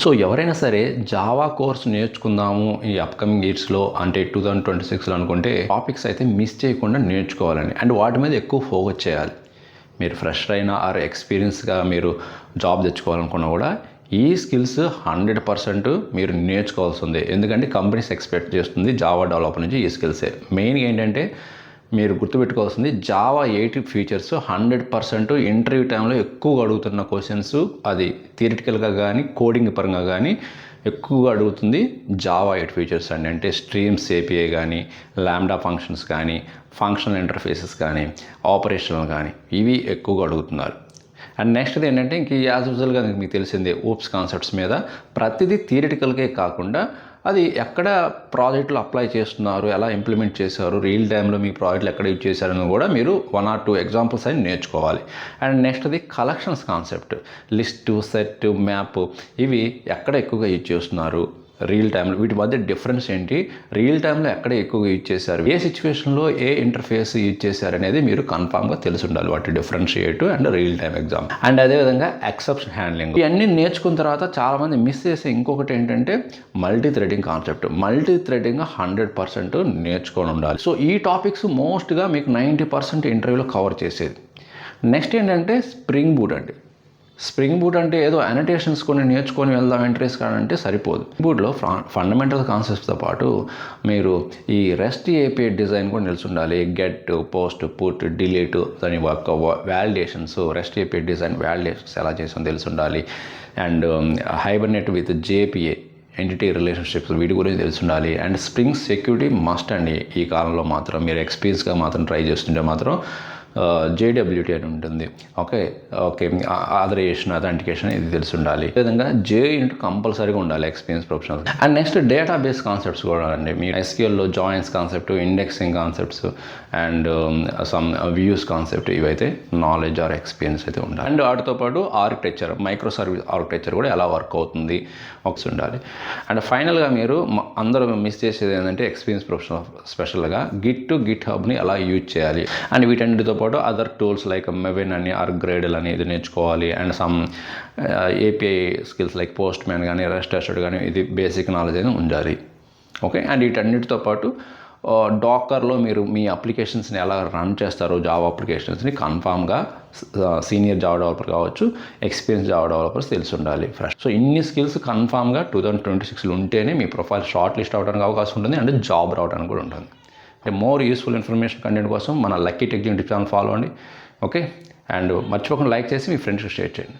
So ఎవరైనా సరే Java course నేర్చుకుందాము ఈ అప్కమింగ్ ఇయర్స్లో అంటే 2026లో అనుకుంటే టాపిక్స్ అయితే మిస్ చేయకుండా నేర్చుకోవాలండి. అండ్ వాటి మీద ఎక్కువ ఫోకస్ చేయాలి. మీరు ఫ్రెషర్ అయినా ఆర్ ఎక్స్పీరియన్స్గా మీరు జాబ్ తెచ్చుకోవాలనుకున్నా కూడా ఈ స్కిల్స్ 100% మీరు నేర్చుకోవాల్సి ఉంది. ఎందుకంటే కంపెనీస్ ఎక్స్పెక్ట్ చేస్తుంది జావా డెవలపర్ నుంచి ఈ స్కిల్సే. మెయిన్గా ఏంటంటే మీరు గుర్తుపెట్టుకోవాల్సింది జావా 8 ఫీచర్స్ 100% ఇంటర్వ్యూ టైంలో ఎక్కువగా అడుగుతున్న క్వశ్చన్స్, అది థియరిటికల్గా కానీ కోడింగ్ పరంగా కానీ ఎక్కువగా అడుగుతుంది జావా 8 ఫీచర్స్ అండి. అంటే స్ట్రీమ్స్ ఏపీఐ కానీ, లాంబ్డా ఫంక్షన్స్ కానీ, ఫంక్షనల్ ఇంటర్ఫేసెస్ కానీ, ఆపరేషనల్ కానీ ఇవి ఎక్కువగా అడుగుతున్నారు. అండ్ నెక్స్ట్ ఏంటంటే ఇంక యాజ్ యూజువల్గా మీకు తెలిసిందే ఓప్స్ కాన్సెప్ట్స్ మీద ప్రతిదీ థియరిటికల్గా కాకుండా అది ఎక్కడ ప్రాజెక్టులు అప్లై చేస్తున్నారు, ఎలా ఇంప్లిమెంట్ చేశారు, రియల్ టైంలో మీ ప్రాజెక్టులు ఎక్కడ యూజ్ చేశారని కూడా మీరు 1 or 2 ఎగ్జాంపుల్స్ అని నేర్చుకోవాలి. అండ్ నెక్స్ట్ది collections concept, list, set, map ఇవి ఎక్కడ ఎక్కువగా యూజ్ చేస్తున్నారు రియల్ టైంలో, వీటి మధ్య డిఫరెన్స్ ఏంటి, రియల్ టైంలో ఎక్కడ ఎక్కువగా యూజ్ చేశారు, ఏ సిచ్యువేషన్లో ఏ ఇంటర్ఫేస్ యూజ్ చేశారు అనేది మీరు కన్ఫామ్గా తెలిసి ఉండాలి. వాటి differentiate and real time exam. And అదేవిధంగా ఎక్సెప్షన్ హ్యాండ్లింగ్. ఇవన్నీ నేర్చుకున్న తర్వాత చాలామంది మిస్ చేసే ఇంకొకటి ఏంటంటే multi threading concept. Multi threading 100% నేర్చుకొని ఉండాలి. సో ఈ టాపిక్స్ మోస్ట్గా మీకు 90% ఇంటర్వ్యూలో కవర్ చేసేది. నెక్స్ట్ ఏంటంటే స్ప్రింగ్ బూట్ అండి. స్ప్రింగ్ బూట్ అంటే ఏదో అనోటేషన్స్ కొన్ని నేర్చుకొని వెళ్దాం ఇంట్రెస్ట్ కాదంటే సరిపోదు. బూట్లో ఫండమెంటల్ కాన్సెప్ట్స్తో పాటు మీరు ఈ రెస్ట్ ఏపీఐ డిజైన్ కూడా తెలిసి ఉండాలి. గెట్, పోస్ట్, పుట్, డిలీట్, దాని యొక్క validations, rest API design validations ఎలా చేసామో తెలిసి ఉండాలి. And Hibernate with JPA, entity relationships, వీటి గురించి తెలిసి ఉండాలి. అండ్ స్ప్రింగ్ సెక్యూరిటీ మస్ట్ అండి. ఈ కాలంలో మాత్రం మీరు ఎక్స్పీరియన్స్గా మాత్రం ట్రై చేస్తుంటే మాత్రం JWT అని ఉంటుంది. ఓకే ఆథరైజేషన్, అథెంటికేషన్ ఇది తెలిసి ఉండాలి. అదేవిధంగా JUnit కంపల్సరీగా ఉండాలి experience professional. And next database concepts కూడా అండి. మీ SQLలో joins concept, indexing concepts and some views concept ఇవైతే నాలెడ్జ్ ఆర్ ఎక్స్పీరియన్స్ అయితే ఉండాలి. అండ్ వాటితో పాటు ఆర్కిటెక్చర్, మైక్రో సర్వీస్ ఆర్కిటెక్చర్ కూడా ఎలా వర్క్ అవుతుంది ఒకసారి ఉండాలి. అండ్ ఫైనల్గా మీరు అందరూ మిస్ చేసేది ఏంటంటే ఎక్స్పీరియన్స్ ప్రొఫెషనల్ స్పెషల్గా గిట్ హబ్ని ఎలా యూజ్ చేయాలి. అండ్ వీటన్నిటితో పాటు అదర్ టూల్స్ లైక్ మెవిన్ అని ఆర్ గ్రేడల్ అని ఇది నేర్చుకోవాలి. And some API skills like post man కానీ, రెస్ట్ అసెట్ కానీ ఇది బేసిక్ నాలెడ్జ్ అనేది ఉండాలి. ఓకే. అండ్ వీటన్నిటితో పాటు డాకర్లో మీరు మీ అప్లికేషన్స్ని ఎలా రన్ చేస్తారో జావా అప్లికేషన్స్ని కన్ఫామ్గా సీనియర్ జావా డెవలపర్ కావచ్చు, ఎక్స్పీరియన్స్ జావా డెవలపర్స్ తెలిసి ఉండాలి ఫ్రెష్. సో ఇన్ని స్కిల్స్ కన్ఫామ్గా 2026లో ఉంటేనే మీ ప్రొఫైల్ షార్ట్ లిస్ట్ అవడానికి అవకాశం ఉంటుంది. అండ్ జాబ్ రావడానికి కూడా ఉంటుంది. మోర్ యూస్ఫుల్ ఇన్ఫర్మేషన్ కంటెంట్ కోసం మన lucky tech YouTube channel follow అండి. ఓకే. అండ్ మర్చిపోకుండా లైక్ చేసి మీ ఫ్రెండ్స్కి షేర్ చేయండి.